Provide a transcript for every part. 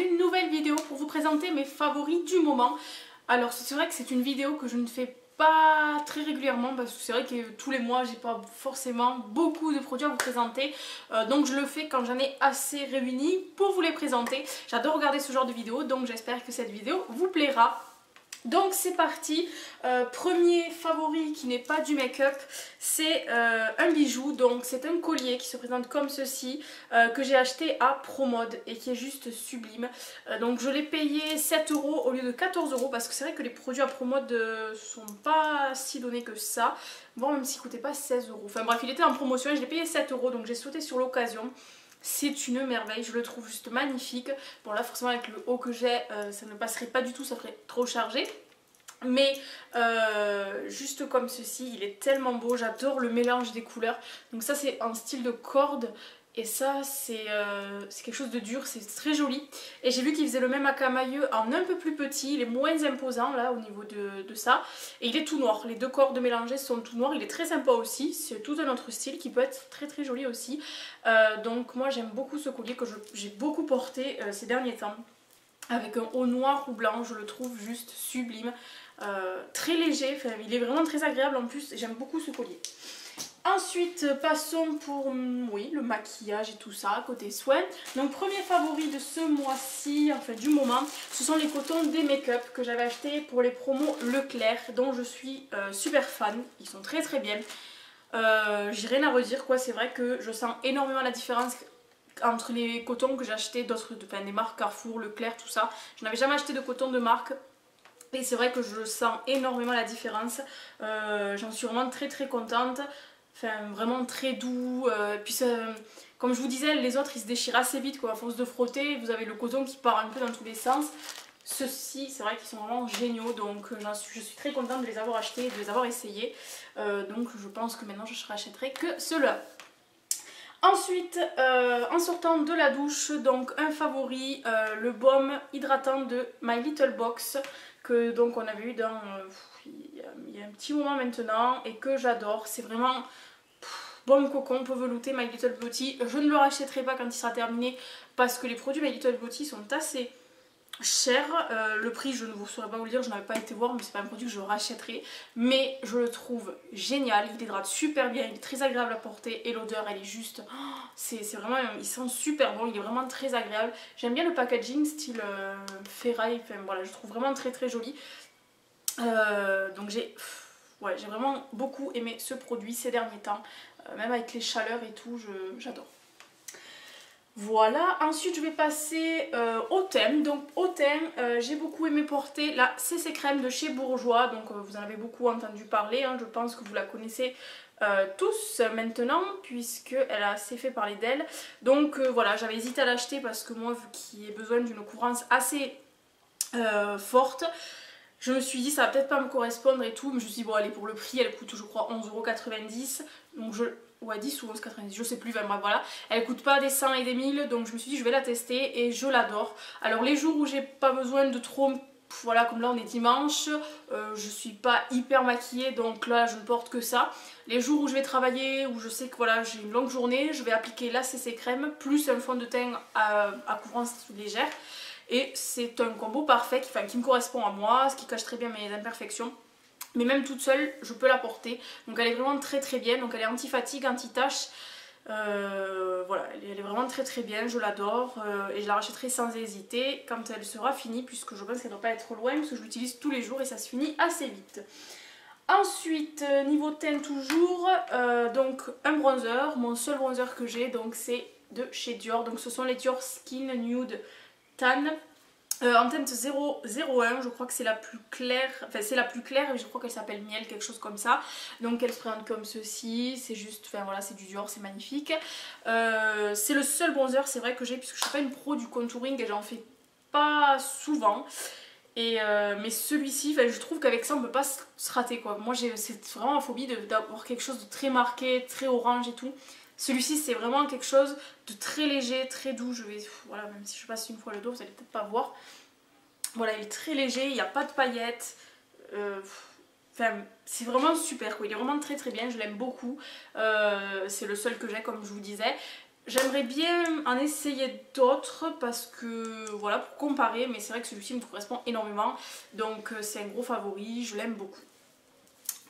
une nouvelle vidéo pour vous présenter mes favoris du moment. Alors c'est vrai que c'est une vidéo que je ne fais pas très régulièrement parce que c'est vrai que tous les mois j'ai pas forcément beaucoup de produits à vous présenter, donc je le fais quand j'en ai assez réunis pour vous les présenter. J'adore regarder ce genre de vidéos, donc j'espère que cette vidéo vous plaira. Donc c'est parti, premier favori qui n'est pas du make-up, c'est un bijou, donc c'est un collier qui se présente comme ceci, que j'ai acheté à Promode et qui est juste sublime. Donc je l'ai payé 7 € au lieu de 14 € parce que c'est vrai que les produits à Promode sont pas si donnés que ça, bon même s'il coûtait pas 16 €, enfin bref il était en promotion et je l'ai payé 7 € donc j'ai sauté sur l'occasion. C'est une merveille, je le trouve juste magnifique. Bon là forcément avec le haut que j'ai, ça ne passerait pas du tout, ça ferait trop chargé. Mais juste comme ceci, il est tellement beau, j'adore le mélange des couleurs. Donc ça c'est en style de corde et ça c'est quelque chose de dur, c'est très joli. Et j'ai vu qu'il faisait le même à Camailleux en un peu plus petit, il est moins imposant là au niveau de ça. Et il est tout noir, les deux cordes mélangées sont tout noirs, il est très sympa aussi, c'est tout un autre style qui peut être très très joli aussi. Donc moi j'aime beaucoup ce collier que j'ai beaucoup porté ces derniers temps. Avec un haut noir ou blanc, je le trouve juste sublime. Très léger, enfin, il est vraiment très agréable en plus, j'aime beaucoup ce collier. Ensuite passons pour oui, le maquillage et tout ça, côté soins. Donc premier favori de ce mois-ci, enfin du moment, ce sont les cotons des make-up que j'avais acheté pour les promos Leclerc, dont je suis super fan, ils sont très très bien. J'ai rien à redire quoi, c'est vrai que je sens énormément la différence entre les cotons que j'ai acheté d'autres, des marques Carrefour, Leclerc, tout ça. Je n'avais jamais acheté de coton de marque. Et c'est vrai que je sens énormément la différence, j'en suis vraiment très très contente, enfin vraiment très doux, puis comme je vous disais les autres ils se déchirent assez vite quoi, à force de frotter, vous avez le coton qui part un peu dans tous les sens. Ceux-ci c'est vrai qu'ils sont vraiment géniaux, donc je suis très contente de les avoir achetés et de les avoir essayés, donc je pense que maintenant je ne rachèterai que ceux-là. Ensuite, en sortant de la douche, donc un favori, le baume hydratant de My Little Box, que donc on avait eu dans il y a un petit moment maintenant et que j'adore. C'est vraiment baume cocon, peau veloutée My Little Beauty. Je ne le rachèterai pas quand il sera terminé parce que les produits My Little Beauty sont assez cher, le prix je ne vous saurais pas vous le dire, je n'avais pas été voir mais c'est pas un produit que je rachèterai, mais je le trouve génial, il hydrate super bien, il est très agréable à porter et l'odeur elle est juste, c'est vraiment, il sent super bon, il est vraiment très agréable. J'aime bien le packaging style ferraille, enfin voilà, je trouve vraiment très très joli. Donc j'ai vraiment beaucoup aimé ce produit ces derniers temps, même avec les chaleurs et tout, j'adore. Voilà, ensuite je vais passer au thème. Donc au thème, j'ai beaucoup aimé porter la CC Crème de chez Bourjois. Donc vous en avez beaucoup entendu parler, hein, je pense que vous la connaissez tous maintenant puisqu'elle a assez fait parler d'elle. Donc voilà, j'avais hésité à l'acheter parce que moi vu qu'il y a besoin d'une couvrance assez forte, je me suis dit ça va peut-être pas me correspondre et tout, mais je me suis dit bon allez, pour le prix elle coûte je crois 11,90 €, donc ouais 10 ou 11,90 €, je sais plus, enfin, voilà, elle coûte pas des 100 et des 1000, donc je me suis dit je vais la tester et je l'adore. Alors les jours où j'ai pas besoin de trop, voilà comme là on est dimanche, je suis pas hyper maquillée donc là je ne porte que ça. Les jours où je vais travailler, où je sais que voilà j'ai une longue journée, je vais appliquer la CC Crème plus un fond de teint à couvrance légère. Et c'est un combo parfait qui me correspond à moi, ce qui cache très bien mes imperfections. Mais même toute seule, je peux la porter. Donc elle est vraiment très très bien. Donc elle est anti-fatigue, anti-tache. Voilà, elle est vraiment très très bien, je l'adore. Et je la rachèterai sans hésiter quand elle sera finie, puisque je pense qu'elle ne doit pas être loin, parce que je l'utilise tous les jours et ça se finit assez vite. Ensuite, niveau teint toujours, donc un bronzer. Mon seul bronzer que j'ai, donc c'est de chez Dior. Donc ce sont les Dior Skin Nude Tan en teinte 001, je crois que c'est la plus claire, enfin c'est la plus claire et je crois qu'elle s'appelle Miel, quelque chose comme ça. Donc elle se présente comme ceci, c'est juste, enfin voilà, c'est du Dior, c'est magnifique. C'est le seul bronzer, c'est vrai que j'ai, puisque je suis pas une pro du contouring et j'en fais pas souvent. Et mais celui-ci, je trouve qu'avec ça on peut pas se rater quoi. Moi c'est vraiment ma phobie d'avoir quelque chose de très marqué, très orange et tout. Celui-ci c'est vraiment quelque chose de très léger, très doux. Voilà, même si je passe une fois le dos, vous allez peut-être pas voir. Voilà, il est très léger, il n'y a pas de paillettes. Enfin, c'est vraiment super quoi. Il est vraiment très très bien, je l'aime beaucoup. C'est le seul que j'ai comme je vous disais. J'aimerais bien en essayer d'autres parce que voilà, pour comparer, mais c'est vrai que celui-ci me correspond énormément, donc c'est un gros favori, je l'aime beaucoup.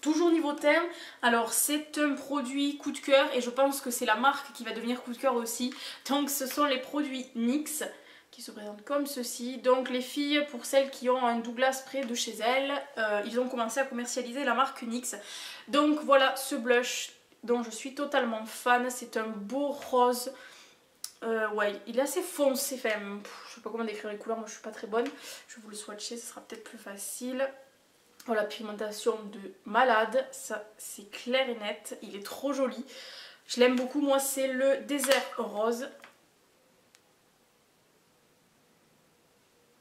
Toujours niveau teint, alors c'est un produit coup de cœur et je pense que c'est la marque qui va devenir coup de cœur aussi. Donc ce sont les produits NYX qui se présentent comme ceci. Donc les filles, pour celles qui ont un Douglas Spray de chez elles, ils ont commencé à commercialiser la marque NYX. Donc voilà ce blush dont je suis totalement fan, c'est un beau rose. Ouais, il est assez foncé, enfin, je sais pas comment décrire les couleurs, moi je suis pas très bonne. Je vais vous le swatcher, ce sera peut-être plus facile. Voilà, pigmentation de malade, ça c'est clair et net, il est trop joli. Je l'aime beaucoup, moi c'est le désert rose.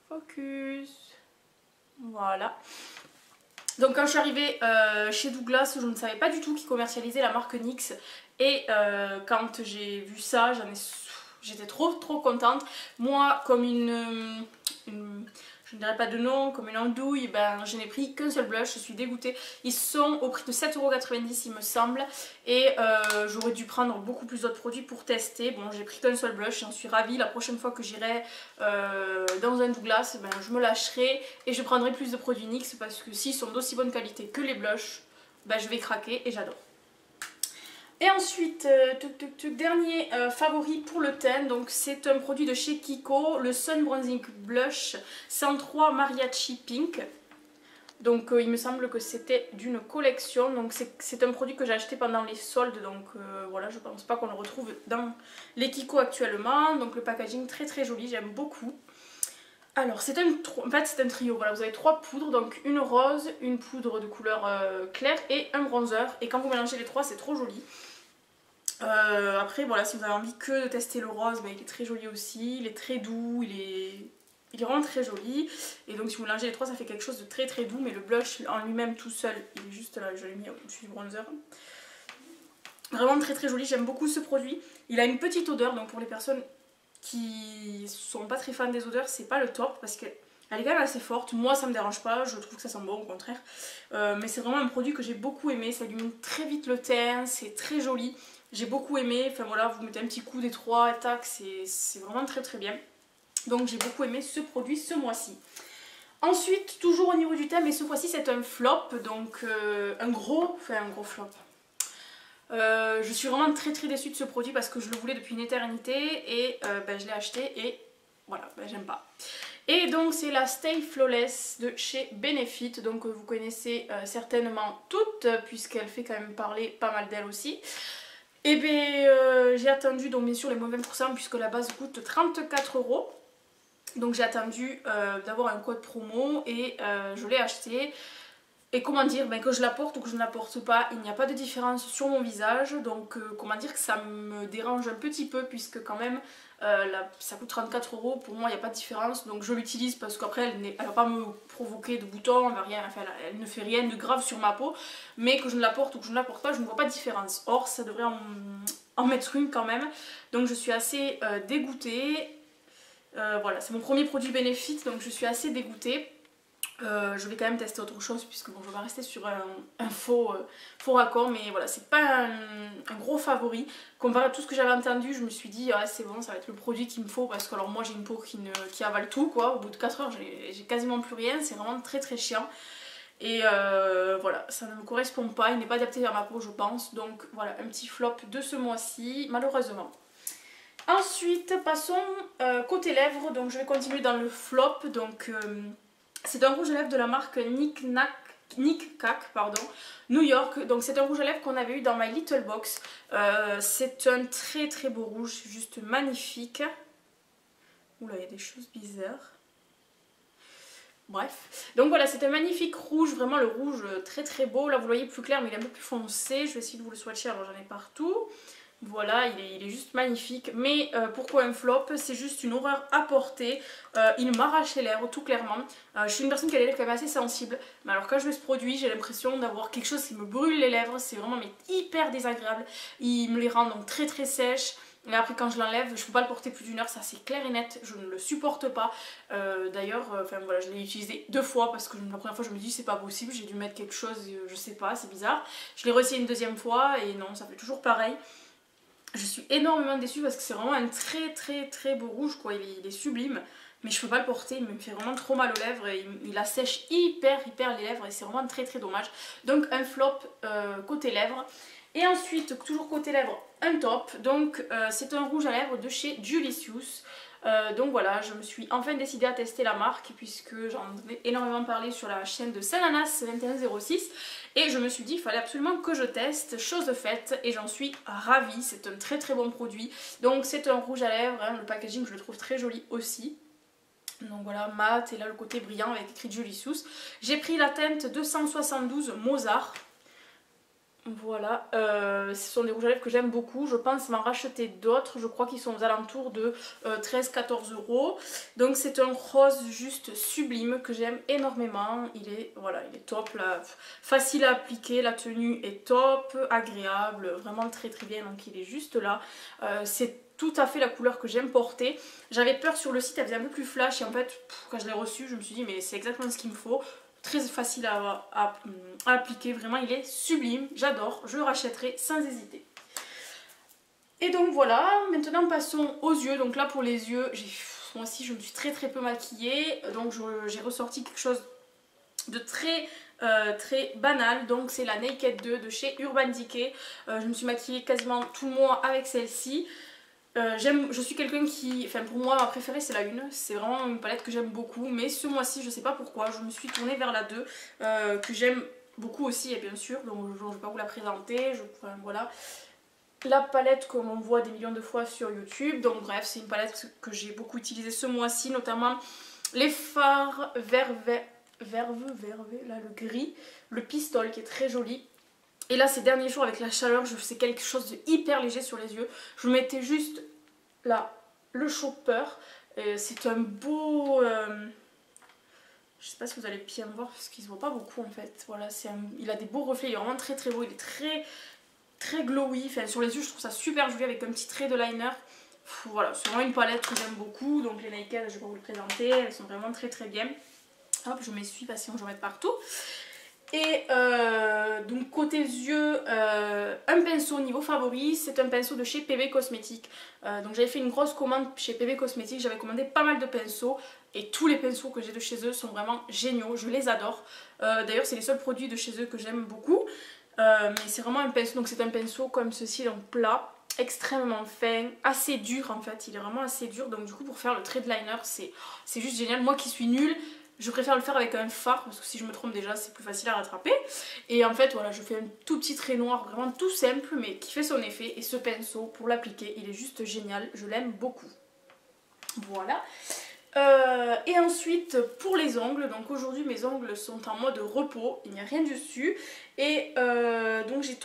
Focus. Voilà. Donc quand je suis arrivée chez Douglas, je ne savais pas du tout qu'ils commercialisaient la marque NYX. Et quand j'ai vu ça, j'étais trop contente. Moi, comme je ne dirais pas de nom, comme une andouille, ben, je n'ai pris qu'un seul blush, je suis dégoûtée. Ils sont au prix de 7,90 € il me semble. Et j'aurais dû prendre beaucoup plus d'autres produits pour tester. Bon, j'ai pris qu'un seul blush, j'en suis ravie. La prochaine fois que j'irai dans un Douglas, ben, je me lâcherai et je prendrai plus de produits NYX parce que s'ils sont d'aussi bonne qualité que les blushs, ben, je vais craquer et j'adore. Et ensuite, dernier favori pour le teint, donc c'est un produit de chez Kiko, le Sun Bronzing Blush 103 Mariachi Pink. Donc il me semble que c'était d'une collection, donc c'est un produit que j'ai acheté pendant les soldes, donc voilà, je pense pas qu'on le retrouve dans les Kiko actuellement. Donc le packaging très joli, j'aime beaucoup. Alors en fait c'est un trio, voilà, vous avez 3 poudres, donc une rose, une poudre de couleur claire et un bronzer. Et quand vous mélangez les trois, c'est trop joli. Après voilà, si vous avez envie que de tester le rose, bah, il est très joli aussi, il est très doux, il est vraiment très joli. Et donc si vous mélangez les trois, ça fait quelque chose de très doux, mais le blush en lui-même tout seul, il est juste là, je l'ai mis au-dessus du bronzer. Vraiment très joli, j'aime beaucoup ce produit. Il a une petite odeur, donc pour les personnes qui sont pas très fans des odeurs, c'est pas le top parce qu'elle est quand même assez forte. Moi ça me dérange pas, je trouve que ça sent bon au contraire. Mais c'est vraiment un produit que j'ai beaucoup aimé, ça illumine très vite le teint, c'est très joli. J'ai beaucoup aimé, enfin voilà, vous mettez un petit coup d'étroit et tac, c'est vraiment très bien. Donc j'ai beaucoup aimé ce produit ce mois-ci. Ensuite, toujours au niveau du teint, mais ce fois-ci c'est un flop, donc un gros flop. Je suis vraiment très déçue de ce produit parce que je le voulais depuis une éternité et ben, je l'ai acheté et voilà, ben, j'aime pas. Et donc c'est la Stay Flawless de chez Benefit, donc vous connaissez certainement toutes puisqu'elle fait quand même parler pas mal d'elle aussi. Et bien j'ai attendu, donc bien sûr les moins 20% puisque la base coûte 34 €. Donc j'ai attendu d'avoir un code promo et je l'ai acheté. Et comment dire, ben, que je la porte ou que je ne la porte pas, il n'y a pas de différence sur mon visage. Donc comment dire que ça me dérange un petit peu puisque quand même ça coûte 34 €. Pour moi il n'y a pas de différence. Donc je l'utilise parce qu'après elle ne va pas me provoquer de boutons, elle ne fait rien de grave sur ma peau. Mais que je ne la porte ou que je ne la porte pas, je ne vois pas de différence. Or ça devrait en mettre une quand même. Donc je suis assez dégoûtée. Voilà, c'est mon premier produit Benefit donc je suis assez dégoûtée. Je vais quand même tester autre chose puisque bon, je vais rester sur un faux raccord, mais voilà, c'est pas un gros favori. Comparé à tout ce que j'avais entendu, je me suis dit ah, c'est bon, ça va être le produit qu'il me faut parce que alors moi j'ai une peau qui avale tout quoi. Au bout de 4 heures j'ai quasiment plus rien, c'est vraiment très chiant. Et voilà, ça ne me correspond pas, il n'est pas adapté à ma peau je pense. Donc voilà, un petit flop de ce mois-ci malheureusement. Ensuite passons côté lèvres, donc je vais continuer dans le flop. Donc c'est un rouge à lèvres de la marque Nick Cack, New York. Donc c'est un rouge à lèvres qu'on avait eu dans My Little Box. C'est un très beau rouge, juste magnifique. Oula, il y a des choses bizarres. Bref, donc voilà, c'est un magnifique rouge, vraiment le rouge très beau. Là vous le voyez plus clair mais il est un peu plus foncé. Je vais essayer de vous le swatcher, alors j'en ai partout. Voilà, il est juste magnifique. Mais pourquoi un flop? C'est juste une horreur à porter. Il m'arrache les lèvres, tout clairement. Je suis une personne qui a les lèvres quand même assez sensibles. Mais alors quand je mets ce produit, j'ai l'impression d'avoir quelque chose qui me brûle les lèvres. C'est vraiment mais hyper désagréable. Il me les rend donc très sèches. Et après quand je l'enlève, je ne peux pas le porter plus d'1 heure, ça c'est clair et net, je ne le supporte pas. D'ailleurs, voilà, je l'ai utilisé 2 fois parce que la première fois je me dis c'est pas possible, j'ai dû mettre quelque chose, je sais pas, c'est bizarre. Je l'ai réessayé une deuxième fois et non, ça fait toujours pareil. Je suis énormément déçue parce que c'est vraiment un très beau rouge quoi, il est sublime. Mais je peux pas le porter, il me fait vraiment trop mal aux lèvres et il assèche hyper les lèvres et c'est vraiment très dommage. Donc un flop côté lèvres. Et ensuite, toujours côté lèvres, un top. Donc c'est un rouge à lèvres de chez Julicious. Donc voilà, je me suis enfin décidée à tester la marque puisque j'en ai énormément parlé sur la chaîne de Sananas 2106 et je me suis dit qu'il fallait absolument que je teste, chose faite et j'en suis ravie, c'est un très bon produit. Donc c'est un rouge à lèvres, hein, le packaging je le trouve très joli aussi. Donc voilà, mat et là le côté brillant avec écrit Julicious. J'ai pris la teinte 272 Mozart. Voilà, ce sont des rouges à lèvres que j'aime beaucoup. Je pense m'en racheter d'autres. Je crois qu'ils sont aux alentours de 13-14 euros. Donc c'est un rose juste sublime que j'aime énormément. Voilà, il est top, là, facile à appliquer, la tenue est top, agréable, vraiment très bien. Donc il est juste là. C'est tout à fait la couleur que j'aime porter. J'avais peur sur le site, elle faisait un peu plus flash et en fait, quand je l'ai reçu, je me suis dit mais c'est exactement ce qu'il me faut. Très facile à appliquer, vraiment il est sublime, j'adore, je le rachèterai sans hésiter. Et donc voilà, maintenant passons aux yeux. Donc là pour les yeux, moi aussi je me suis très peu maquillée, donc j'ai ressorti quelque chose de très banal. Donc c'est la Naked 2 de chez Urban Decay. Je me suis maquillée quasiment tout le mois avec celle-ci. Je suis quelqu'un qui, enfin pour moi ma préférée c'est la 1, c'est vraiment une palette que j'aime beaucoup, mais ce mois-ci je sais pas pourquoi, je me suis tournée vers la 2 que j'aime beaucoup aussi et bien sûr, donc je vais pas vous la présenter, enfin, voilà. La palette comme on voit des millions de fois sur YouTube, donc bref c'est une palette que j'ai beaucoup utilisée ce mois-ci, notamment les fards verveux, là le gris, le pistole qui est très joli. Et là ces derniers jours avec la chaleur je faisais quelque chose de hyper léger sur les yeux. Je mettais juste là le shopper. C'est un beau... je sais pas si vous allez bien voir parce qu'il se voit pas beaucoup en fait. Voilà, il a des beaux reflets, il est vraiment très beau, il est très glowy. Enfin sur les yeux je trouve ça super joli avec un petit trait de liner. Voilà, c'est vraiment une palette que j'aime beaucoup. Donc les Naked je vais pas vous le présenter, elles sont vraiment très bien. Hop, je m'essuie parce que sinon je vais mettre partout. Et donc côté yeux, un pinceau niveau favori, c'est un pinceau de chez PB Cosmetics. Donc j'avais fait une grosse commande chez PB Cosmetics, j'avais commandé pas mal de pinceaux et tous les pinceaux que j'ai de chez eux sont vraiment géniaux, je les adore. D'ailleurs c'est les seuls produits de chez eux que j'aime beaucoup. Mais c'est vraiment un pinceau, donc c'est un pinceau comme ceci, donc plat, extrêmement fin, assez dur en fait, il est vraiment assez dur. Donc du coup pour faire le trait de liner c'est juste génial, moi qui suis nulle. Je préfère le faire avec un fard parce que si je me trompe déjà c'est plus facile à rattraper. Et en fait voilà je fais un tout petit trait noir vraiment tout simple mais qui fait son effet. Et ce pinceau pour l'appliquer il est juste génial, je l'aime beaucoup. Voilà. Et ensuite pour les ongles, donc aujourd'hui mes ongles sont en mode repos, il n'y a rien dessus. Et donc j'ai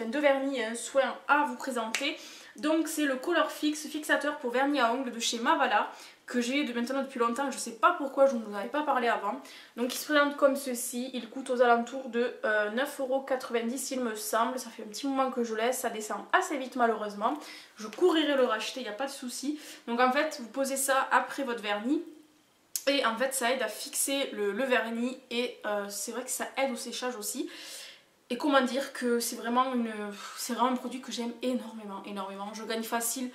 deux vernis et un soin à vous présenter. Donc c'est le Color Fix fixateur pour vernis à ongles de chez Mavala que j'ai maintenant depuis longtemps, je ne sais pas pourquoi je ne vous en avais pas parlé avant. Donc il se présente comme ceci, il coûte aux alentours de 9,90 € il me semble, ça fait un petit moment que je laisse, ça descend assez vite malheureusement. Je courrirai le racheter, il n'y a pas de souci. Donc en fait vous posez ça après votre vernis. Et en fait ça aide à fixer le vernis et c'est vrai que ça aide au séchage aussi. Et comment dire que c'est vraiment un produit que j'aime énormément. Je gagne facile.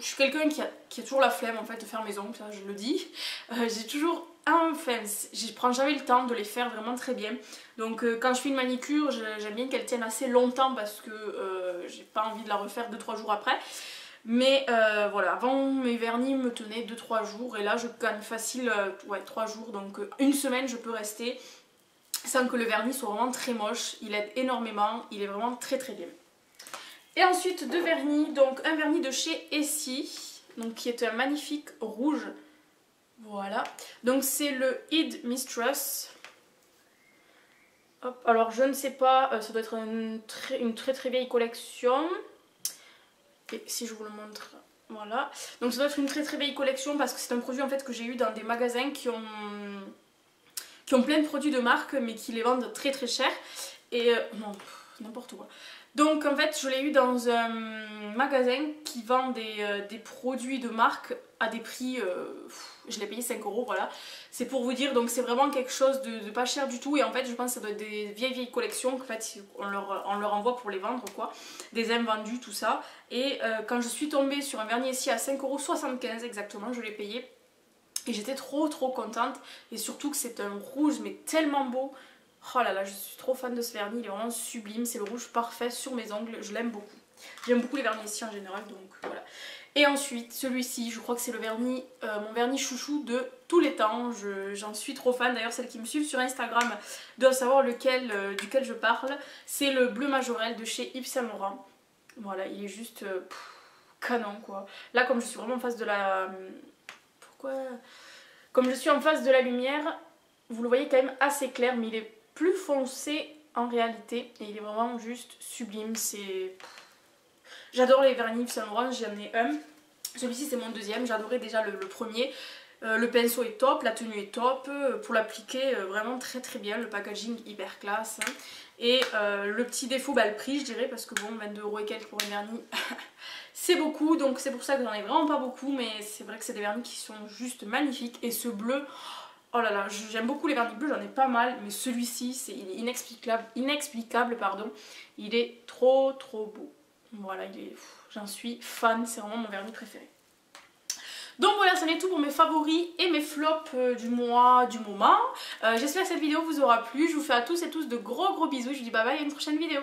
Je suis quelqu'un qui a toujours la flemme en fait de faire mes ongles, ça je le dis. J'ai toujours je prends jamais le temps de les faire vraiment très bien. Donc quand je fais une manicure, j'aime bien qu'elle tienne assez longtemps parce que j'ai pas envie de la refaire 2-3 jours après. Mais voilà, avant mes vernis me tenaient 2-3 jours et là je gagne facile 3 jours. Donc une semaine je peux rester sans que le vernis soit vraiment très moche. Il aide énormément, il est vraiment très bien. Et ensuite deux vernis, donc un vernis de chez Essie, donc qui est un magnifique rouge. Voilà, donc c'est le Hid Mistress. Hop, alors je ne sais pas, ça doit être une très vieille collection. Et si je vous le montre, voilà. Donc ça doit être une très vieille collection parce que c'est un produit en fait que j'ai eu dans des magasins qui ont plein de produits de marque mais qui les vendent très cher. Et non, n'importe quoi. Donc en fait je l'ai eu dans un magasin qui vend des produits de marque à des prix, je l'ai payé 5 euros, voilà. C'est pour vous dire, donc c'est vraiment quelque chose de pas cher du tout. Et en fait je pense que ça doit être des vieilles collections qu'en fait on leur envoie pour les vendre quoi. Des invendus, tout ça. Et quand je suis tombée sur un vernis ici à 5,75 € exactement, je l'ai payé. Et j'étais trop contente. Et surtout que c'est un rouge mais tellement beau. Oh là là, je suis trop fan de ce vernis, il est vraiment sublime, c'est le rouge parfait sur mes ongles, je l'aime beaucoup. J'aime beaucoup les vernis ici en général, donc voilà. Et ensuite, celui-ci, je crois que c'est le vernis, mon vernis chouchou de tous les temps, j'en suis trop fan. D'ailleurs, celles qui me suivent sur Instagram doivent savoir duquel je parle. C'est le bleu majorel de chez Yves Saint Laurent. Voilà, il est juste canon quoi. Là, comme je suis vraiment en face de la... Pourquoi? Comme je suis en face de la lumière, vous le voyez quand même assez clair, mais il est plus foncé en réalité et il est vraiment juste sublime. J'adore les vernis Yves Saint Laurent, j'en ai un. Celui-ci c'est mon deuxième, j'adorais déjà le premier. Le pinceau est top, la tenue est top, pour l'appliquer vraiment très bien, le packaging hyper classe. Et le petit défaut, bah, le prix je dirais, parce que bon 22 € et quelques pour un vernis c'est beaucoup, donc c'est pour ça que j'en ai vraiment pas beaucoup, mais c'est vrai que c'est des vernis qui sont juste magnifiques. Et ce bleu, oh là là, j'aime beaucoup les vernis bleus, j'en ai pas mal, mais celui-ci, il est inexplicable, pardon. Il est trop beau. Voilà, j'en suis fan, c'est vraiment mon vernis préféré. Donc voilà, c'en est tout pour mes favoris et mes flops du mois, du moment. J'espère que cette vidéo vous aura plu. Je vous fais à tous et tous de gros bisous. Je vous dis bye bye à une prochaine vidéo.